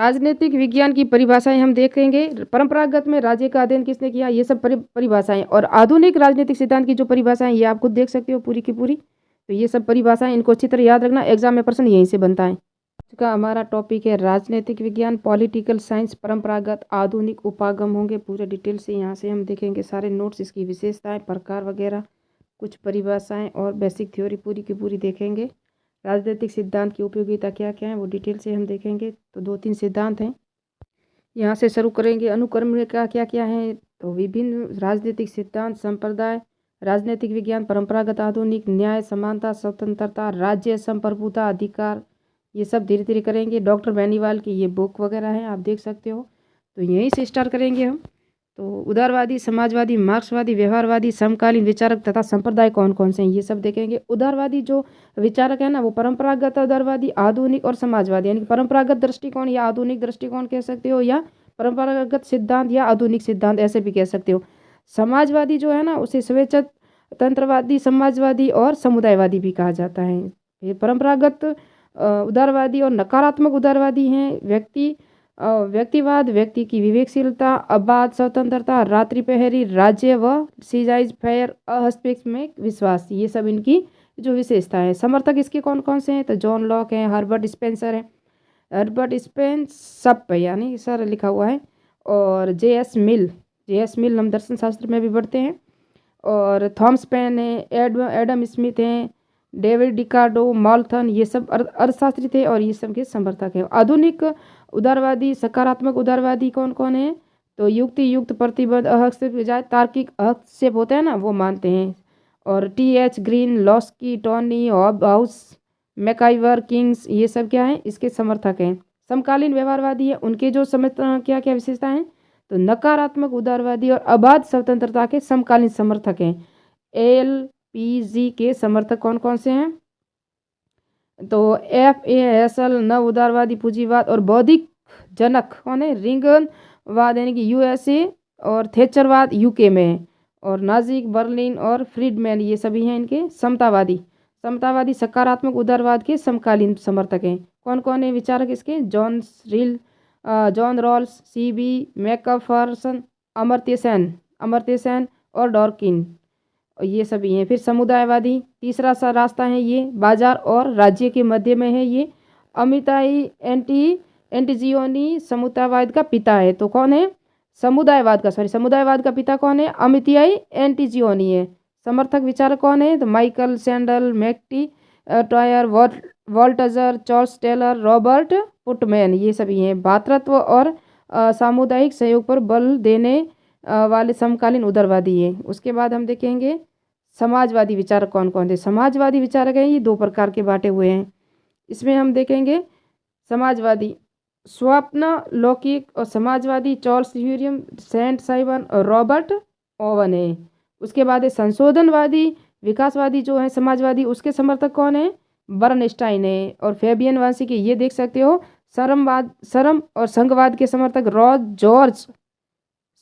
राजनीतिक विज्ञान की परिभाषाएँ हम देखेंगे। परंपरागत में राज्य का अध्ययन किसने किया, ये सब परिभाषाएँ और आधुनिक राजनीतिक सिद्धांत की जो परिभाषाएँ ये आप खुद देख सकते हो पूरी की पूरी। तो ये सब परिभाषाएँ इनको अच्छी तरह याद रखना, एग्जाम में प्रश्न यहीं से बनता है। आज का हमारा टॉपिक है राजनीतिक विज्ञान, पॉलिटिकल साइंस, परंपरागत, आधुनिक, उपागम होंगे पूरे डिटेल से। यहाँ से हम देखेंगे सारे नोट्स, इसकी विशेषताएँ, प्रकार वगैरह, कुछ परिभाषाएँ और बेसिक थ्योरी पूरी की पूरी देखेंगे। राजनीतिक सिद्धांत की उपयोगिता क्या क्या है वो डिटेल से हम देखेंगे। तो 2-3 सिद्धांत हैं, यहाँ से शुरू करेंगे। अनुक्रम में क्या क्या क्या है, तो विभिन्न राजनीतिक सिद्धांत, संप्रदाय, राजनीतिक विज्ञान, परंपरागत, आधुनिक, न्याय, समानता, स्वतंत्रता, राज्य, संप्रभुता, अधिकार, ये सब धीरे धीरे करेंगे। डॉक्टर बेनीवाल की ये बुक वगैरह है, आप देख सकते हो। तो यहीं से स्टार्ट करेंगे हम। तो उदारवादी, समाजवादी, मार्क्सवादी, व्यवहारवादी, समकालीन विचारक तथा संप्रदाय कौन कौन से हैं ये सब देखेंगे। उदारवादी जो विचारक है ना, वो परंपरागत उदारवादी, आधुनिक और समाजवादी, यानी कि परंपरागत दृष्टिकोण या आधुनिक दृष्टिकोण कह सकते हो, या परंपरागत सिद्धांत या आधुनिक सिद्धांत ऐसे भी कह सकते हो। समाजवादी जो है ना, उसे तंत्रवादी, समाजवादी और समुदायवादी भी कहा जाता है। ये परंपरागत उदारवादी और नकारात्मक उदारवादी हैं। व्यक्तिवाद, व्यक्ति की विवेकशीलता, आबाद स्वतंत्रता, रात्रि प्रहरी राज्य व सीजाइज फेयर, हस्तक्षेप में विश्वास, ये सब इनकी जो विशेषता है। समर्थक इसके कौन कौन से हैं, तो जॉन लॉक हैं, हर्बर्ट स्पेंसर है, हर्बर्ट स्पेंसर यानी सर लिखा हुआ है, और जे एस मिल हम दर्शन शास्त्र में भी पढ़ते हैं, और थॉमस पेन है, एडम स्मिथ हैं, डेविड रिकार्डो, माल्थन, ये सब अर्थशास्त्री थे और ये सब के समर्थक हैं। आधुनिक उदारवादी, सकारात्मक उदारवादी कौन कौन है, तो युक्त प्रतिबद्ध, हस्तक्षेप बजाय तार्किक हस्तक्षेप होता है ना, वो मानते हैं। और T H. Green, Laski, Tawney House, MacIver, Kings, ये सब क्या है, इसके समर्थक हैं। समकालीन व्यवहारवादी है, उनके जो क्या क्या विशेषता हैं, तो नकारात्मक उदारवादी और अबाध स्वतंत्रता के समकालीन समर्थक हैं। LPG के समर्थक कौन कौन से हैं, तो FA हेसल, नव उदारवादी, पूंजीवाद और बौद्धिक जनक कौन है, रिंगनवाद यानी कि USA, और थेचरवाद UK में है, और नाजिक, बर्लिन और फ्रीडमैन, ये सभी हैं इनके समतावादी सकारात्मक उदारवाद के समकालीन समर्थक हैं। कौन कौन है विचारक इसके, John Rawls, CB Macpherson, Amartya Sen और डॉर्किन, ये सभी हैं। फिर समुदायवादी तीसरा सा रास्ता है, ये बाजार और राज्य के मध्य में है। ये अमिताई एंटिजियोनी समुदायवाद का पिता है। तो कौन है, समुदायवाद का पिता कौन है, अमिताई एंटिजियोनी है। समर्थक विचारक कौन है, तो Michael Sandel, MacIntyre, Walzer, Charles Taylor, Robert Putnam, ये सभी हैं। भातृत्व और सामुदायिक सहयोग पर बल देने वाले समकालीन उदारवादी हैं। उसके बाद हम देखेंगे समाजवादी विचारक कौन कौन थे। समाजवादी विचारक हैं, ये 2 प्रकार के बांटे हुए हैं। इसमें हम देखेंगे समाजवादी स्वप्न लौकिक और समाजवादी चार्ल्स ह्यूरियम, सेंट साइमन और रॉबर्ट ओवन है। उसके बाद है संशोधनवादी विकासवादी जो है समाजवादी, उसके समर्थक कौन है, बर्नस्टाइन है और फेबियन वांसी के, ये देख सकते हो। श्रम और संघवाद के समर्थक जॉर्ज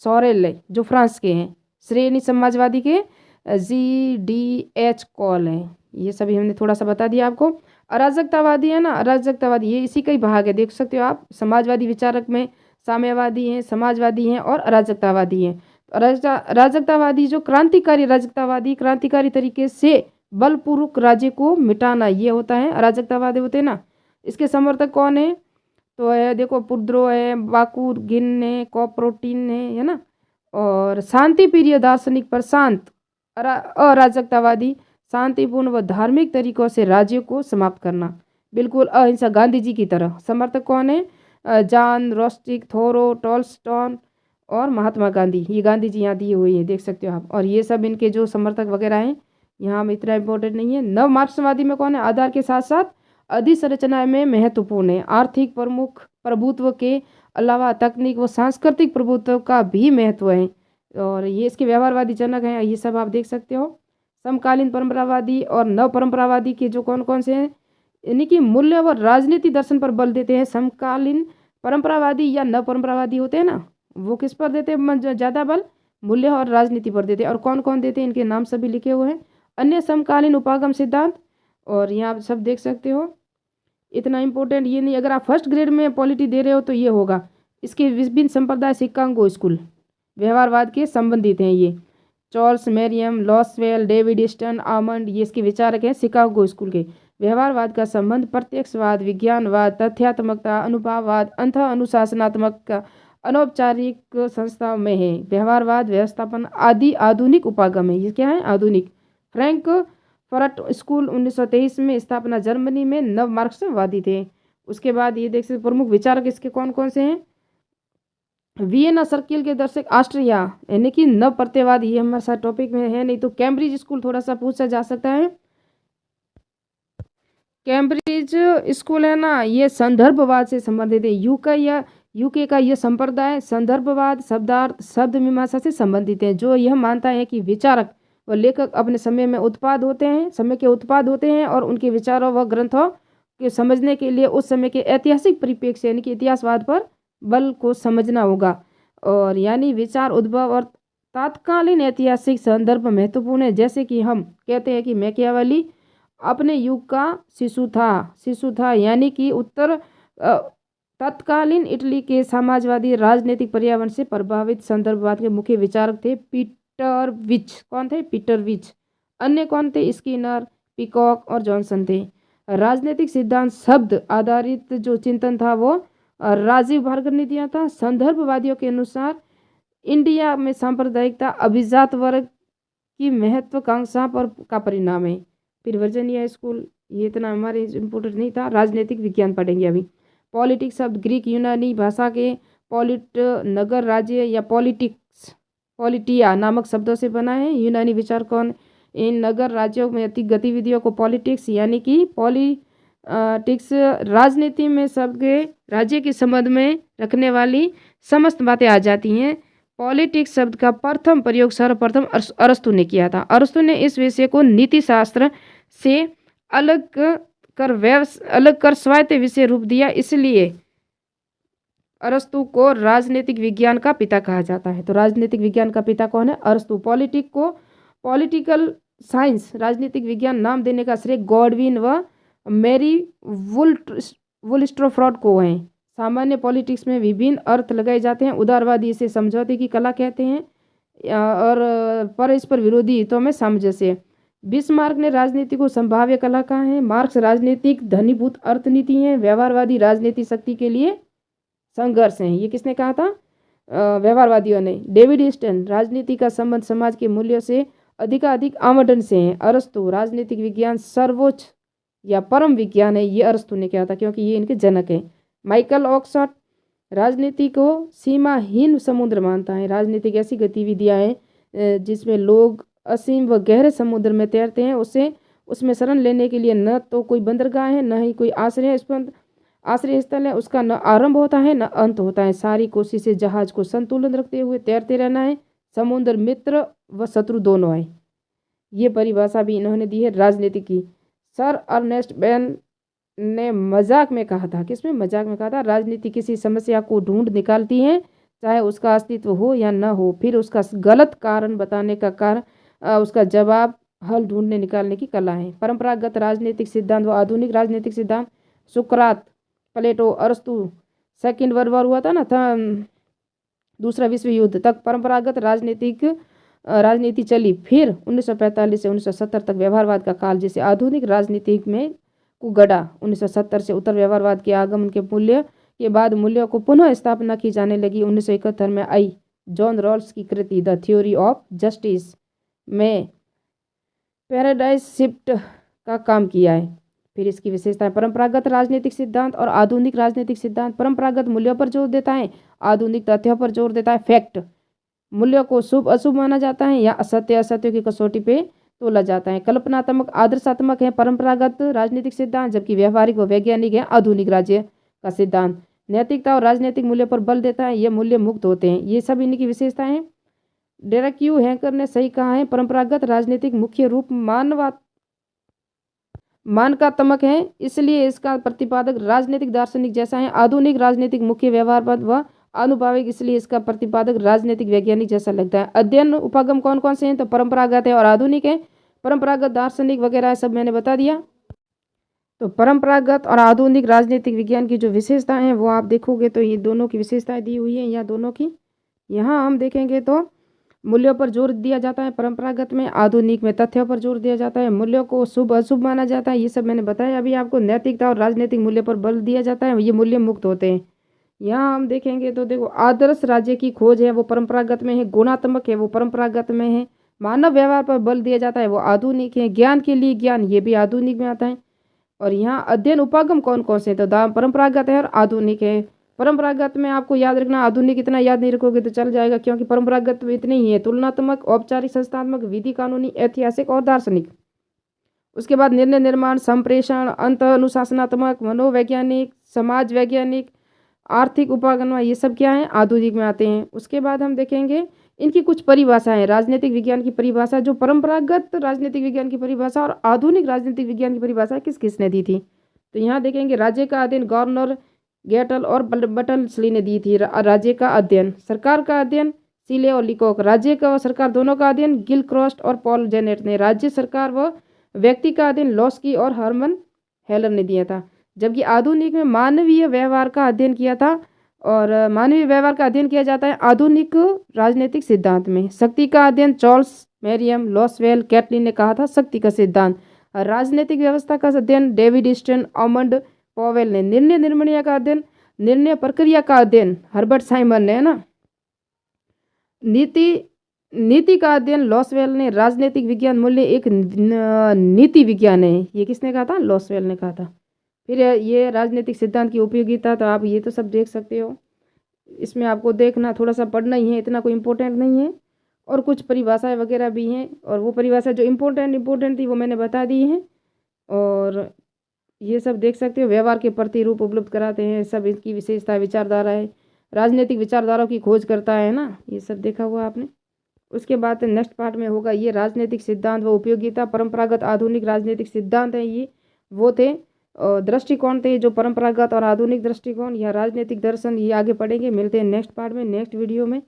सोरेल जो फ्रांस के हैं। श्रेणी समाजवादी के GDH कॉल है। ये सभी हमने थोड़ा सा बता दिया आपको। अराजकतावादी है ना, अराजकतावादी ये इसी का ही भाग है, देख सकते हो आप। समाजवादी विचारक में साम्यवादी हैं, समाजवादी हैं और अराजकतावादी हैं। अराजकतावादी जो क्रांतिकारी तरीके से बलपूर्वक राज्य को मिटाना, ये होता है अराजकतावादी होते हैं ना। इसके समर्थक कौन है, तो है देखो पुद्रो है, बाकुरगिन है, कोप्रोटीन है ना। और शांति प्रिय दार्शनिक प्रशांत अराजकतावादी, शांतिपूर्ण व धार्मिक तरीकों से राज्य को समाप्त करना, बिल्कुल अहिंसा, गांधी जी की तरह। समर्थक कौन है, जॉन रोस्टिक, थोरो, टॉल्स्टॉन और महात्मा गांधी, ये गांधी जी यहाँ दिए हुए हैं, देख सकते हो आप। और ये सब इनके जो समर्थक वगैरह हैं, यहाँ में इतना इम्पोर्टेंट नहीं है। नव मार्क्सवादी में कौन है, आधार के साथ साथ अधिसंरचना में महत्वपूर्ण है। आर्थिक प्रमुख प्रभुत्व के अलावा तकनीक व सांस्कृतिक प्रभुत्व का भी महत्व है, और ये इसके व्यवहारवादी जनक हैं, ये सब आप देख सकते हो। समकालीन परंपरावादी और नव परंपरावादी के जो कौन कौन से हैं, यानी कि मूल्य व राजनीति दर्शन पर बल देते हैं। समकालीन परंपरावादी या नव परंपरावादी होते हैं ना, वो किस पर देते हैं ज़्यादा बल, मूल्य और राजनीति पर देते हैं। और कौन कौन देते हैं, इनके नाम सभी लिखे हुए हैं। अन्य समकालीन उपागम सिद्धांत, और यहाँ आप सब देख सकते हो। इतना इम्पोर्टेंट ये नहीं, अगर आप फर्स्ट ग्रेड में पॉलिटी दे रहे हो तो ये होगा। इसके विभिन्न संप्रदाय शिकागो स्कूल व्यवहारवाद के संबंधित हैं। ये Charles Merriam, Lasswell, David Easton, Almond, ये इसके विचारक हैं शिकागो स्कूल के। व्यवहारवाद का संबंध प्रत्यक्षवाद, विज्ञानवाद, तथ्यात्मकता, अनुभववाद, अंत अनुशासनात्मक अनौपचारिक संस्थाओं में है। व्यवहारवाद व्यवस्थापन आदि आधुनिक उपागम है। ये क्या है? आधुनिक। फ्रैंकफर्ट स्कूल 1923 में स्थापना, जर्मनी में नव मार्क्सवादी थे। उसके बाद ये देख सकते प्रमुख विचारक इसके कौन कौन से हैं। वियना सर्किल के दर्शक ऑस्ट्रिया, यानी कि नव प्रत्ययवाद, ये हमारे साथ टॉपिक में है नहीं तो कैम्ब्रिज स्कूल थोड़ा सा पूछा जा सकता है। कैम्ब्रिज स्कूल है ना, ये संदर्भवाद से संबंधित है। यूके का यह संप्रदाय संदर्भवाद शब्दार्थ शब्द मीमांसा से संबंधित है, जो यह मानता है कि विचारक व लेखक अपने समय के उत्पाद होते हैं और उनके विचारों व ग्रंथों के समझने के लिए उस समय के ऐतिहासिक परिप्रेक्ष्य यानी कि इतिहासवाद पर बल को समझना होगा। और यानी विचार उद्भव और तात्कालीन ऐतिहासिक संदर्भ महत्वपूर्ण है। जैसे कि हम कहते हैं कि मैकियावेली अपने युग का शिशु था, यानी कि तत्कालीन इटली के समाजवादी राजनीतिक पर्यावरण से प्रभावित संदर्भवाद के मुख्य विचारक थे पीटरविच। कौन थे? पीटरविच। अन्य कौन थे? स्किनर, पीकॉक और जॉनसन थे। राजनीतिक सिद्धांत शब्द आधारित जो चिंतन था वो राजीव भार्गव ने दिया था। संदर्भवादियों के अनुसार इंडिया में सांप्रदायिकता अभिजात वर्ग की महत्वाकांक्षा पर का परिणाम है। फिर वर्जीनिया स्कूल, ये इतना हमारे इम्पोर्टेंट नहीं था। राजनीतिक विज्ञान पढ़ेंगे अभी। पॉलिटिक्स शब्द ग्रीक यूनानी भाषा के पॉलिट नगर राज्य या पॉलिटिया नामक शब्दों से बना है। यूनानी विचार कौन? इन नगर राज्यों में गतिविधियों को पॉलिटिक्स यानी कि पॉलिटिक्स राजनीति में सबके राज्य के संबंध में रखने वाली समस्त बातें आ जाती हैं। पॉलिटिक्स शब्द का प्रथम प्रयोग सर्वप्रथम अरस्तु ने किया था। अरस्तु ने इस विषय को नीति शास्त्र से अलग कर स्वायत्त विषय रूप दिया, इसलिए अरस्तु को राजनीतिक विज्ञान का पिता कहा जाता है। तो राजनीतिक विज्ञान का पिता कौन है? अरस्तु। पॉलिटिकल साइंस राजनीतिक विज्ञान नाम देने का श्रेय गॉडविन व मैरी वुलस्ट्रोफ्रॉड को है। सामान्य पॉलिटिक्स में विभिन्न अर्थ लगाए जाते हैं। उदारवादी इसे समझौते की कला कहते हैं और परस्पर विरोधी हितों में सामंजस्य। बिस्मार्क ने राजनीति को संभाव्य कला कहा है। मार्क्स राजनीतिक धनीभूत अर्थनीति है। व्यवहारवादी राजनीति शक्ति के लिए संघर्ष है। ये किसने कहा था? व्यवहारवादियों ने। डेविड ईस्टन राजनीति का संबंध समाज के मूल्यों से अधिकाधिक आवंटन से है। अरस्तु राजनीतिक विज्ञान सर्वोच्च या परम विज्ञान है। ये अरस्तु ने कहा था क्योंकि ये इनके जनक हैं। माइकल ऑक्सफोर्ड राजनीति को सीमाहीन समुद्र मानता है। राजनीतिक ऐसी गतिविधियां हैं जिसमें लोग असीम व गहरे समुद्र में तैरते हैं। उसमें शरण लेने के लिए न तो कोई बंदरगाह है, न ही कोई आश्रय स्थल है। उसका न आरंभ होता है न अंत होता है। सारी कोशिशें जहाज को संतुलन रखते हुए तैरते रहना है। समुद्र मित्र व शत्रु दोनों है। ये परिभाषा भी इन्होंने दी है राजनीति की। सर अर्नेस्ट बेन ने मजाक में कहा था, किसमें? मजाक में कहा था, राजनीति किसी समस्या को ढूंढ निकालती है, चाहे उसका अस्तित्व हो या न हो, फिर उसका गलत कारण बताने का कारण उसका जवाब हल ढूंढने निकालने की कला है। परंपरागत राजनीतिक सिद्धांत व आधुनिक राजनीतिक सिद्धांत। सुकरात, प्लेटो, अरस्तु। सेकंड वर्ल्ड वॉर हुआ था ना, दूसरा विश्व युद्ध तक परंपरागत राजनीति चली। फिर 1945 से 1970 तक व्यवहारवाद का काल, जिसे आधुनिक राजनीति में को गढ़ा। 1970 से उत्तर व्यवहारवाद के आगमन के मूल्य के बाद मूल्यों को पुनः स्थापना की जाने लगी। 1971 में आई जॉन रॉल्स की कृति द थ्योरी ऑफ जस्टिस में पैराडाइज शिफ्ट का काम किया है। फिर इसकी विशेषताएं। परंपरागत राजनीतिक सिद्धांत और आधुनिक राजनीतिक सिद्धांत। परंपरागत मूल्यों पर जोर देता है, आधुनिक तथ्यों पर जोर देता है। फैक्ट, मूल्यों को शुभ अशुभ माना जाता है या असत्य असत्य की कसौटी पे तोला जाता है। कल्पनात्मक आदर्शात्मक है परंपरागत राजनीतिक सिद्धांत, जबकि व्यवहारिक व वैज्ञानिक है आधुनिक राज्य का सिद्धांत। नैतिकता और राजनीतिक मूल्य पर बल देता है, ये मूल्य मुक्त होते हैं। ये सब इनकी विशेषताएं हैं। डेरेक्यू हैंकर ने सही कहा है, परंपरागत राजनीतिक मुख्य रूप मानकात्मक है, इसलिए इसका प्रतिपादक राजनीतिक दार्शनिक जैसा है। आधुनिक राजनीतिक मुख्य व्यवहारवाद व आनुभाविक, इसलिए इसका प्रतिपादक राजनीतिक वैज्ञानिक जैसा लगता है। अध्ययन उपागम कौन कौन से हैं? तो परंपरागत है और आधुनिक है। परंपरागत दार्शनिक वगैरह सब मैंने बता दिया। तो परंपरागत और आधुनिक राजनीतिक विज्ञान की जो विशेषताएं हैं वो आप देखोगे तो ये दोनों की विशेषताएं दी हुई हैं, या दोनों की। यहाँ हम देखेंगे तो मूल्यों पर जोर दिया जाता है परंपरागत में, आधुनिक में तथ्यों पर जोर दिया जाता है, मूल्यों को शुभ अशुभ माना जाता है, ये सब मैंने बताया अभी आपको। नैतिकता और राजनीतिक मूल्य पर बल दिया जाता है, ये मूल्य मुक्त होते हैं। यहाँ हम देखेंगे तो देखो, आदर्श राज्य की खोज है वो परंपरागत में है, गुणात्मक है वो परंपरागत में है, मानव व्यवहार पर बल दिया जाता है वो आधुनिक है, ज्ञान के लिए ज्ञान ये भी आधुनिक में आता है। और यहाँ अध्ययन उपागम कौन कौन से, तो परंपरागत है और आधुनिक है। परंपरागत में आपको याद रखना, आधुनिक इतना याद नहीं रखोगे तो चल जाएगा, क्योंकि परंपरागत में इतने ही है: तुलनात्मक, औपचारिक, संस्थात्मक, विधि कानूनी, ऐतिहासिक और दार्शनिक। उसके बाद निर्णय निर्माण, संप्रेषण, अंत अनुशासनात्मक, मनोवैज्ञानिक, समाज वैज्ञानिक, आर्थिक उपागम, ये सब क्या है, आधुनिक में आते हैं। उसके बाद हम देखेंगे इनकी कुछ परिभाषाएं, राजनीतिक विज्ञान की परिभाषा, जो परंपरागत राजनीतिक विज्ञान की परिभाषा और आधुनिक राजनीतिक विज्ञान की परिभाषा किस किसने दी थी। तो यहाँ देखेंगे राज्य का अध्ययन गवर्नर गेटल और बटलस्ली ने दी थी। राज्य का अध्ययन, सरकार का अध्ययन सीले और लिकोक, राज्य का और सरकार दोनों का अध्ययन गिलक्रोस्ट और पॉल जेनेट ने, राज्य सरकार व व्यक्ति का अध्ययन लॉस्की और हर्मन हेलर ने दिया था। जबकि आधुनिक में मानवीय व्यवहार का अध्ययन किया था, और मानवीय व्यवहार का अध्ययन किया जाता है आधुनिक राजनीतिक सिद्धांत में। शक्ति का अध्ययन चार्ल्स मैरियम लॉसवेल कैटलिन ने कहा था, शक्ति का सिद्धांत। राजनीतिक व्यवस्था का अध्ययन डेविड ईस्टन ऑमंड पॉवेल ने। निर्णय निर्णय का अध्ययन, निर्णय प्रक्रिया का अध्ययन हर्बर्ट साइमन ने, है ना। नीति का अध्ययन लॉसवेल ने। राजनीतिक विज्ञान मूल्य एक नीति विज्ञान है, ये किसने कहा था, लॉसवेल ने कहा था। फिर ये राजनीतिक सिद्धांत की उपयोगिता, तो आप ये तो सब देख सकते हो, इसमें आपको देखना थोड़ा सा पढ़ना ही है, इतना कोई इम्पोर्टेंट नहीं है। और कुछ परिभाषाएं वगैरह भी हैं, और वो परिभाषा जो इम्पोर्टेंट थी वो मैंने बता दी है। और ये सब देख सकते हो, व्यवहार के प्रतिरूप उपलब्ध कराते हैं, सब इसकी विशेषता, विचारधारा है, राजनीतिक विचारधाराओं की खोज करता है ना, ये सब देखा हुआ आपने। उसके बाद नेक्स्ट पार्ट में होगा ये राजनीतिक सिद्धांत व उपयोगिता। परंपरागत आधुनिक राजनीतिक सिद्धांत है ये, वो थे दृष्टिकोण थे जो परंपरागत और आधुनिक दृष्टिकोण या राजनीतिक दर्शन, ये आगे पढ़ेंगे। मिलते हैं नेक्स्ट पार्ट में, नेक्स्ट वीडियो में।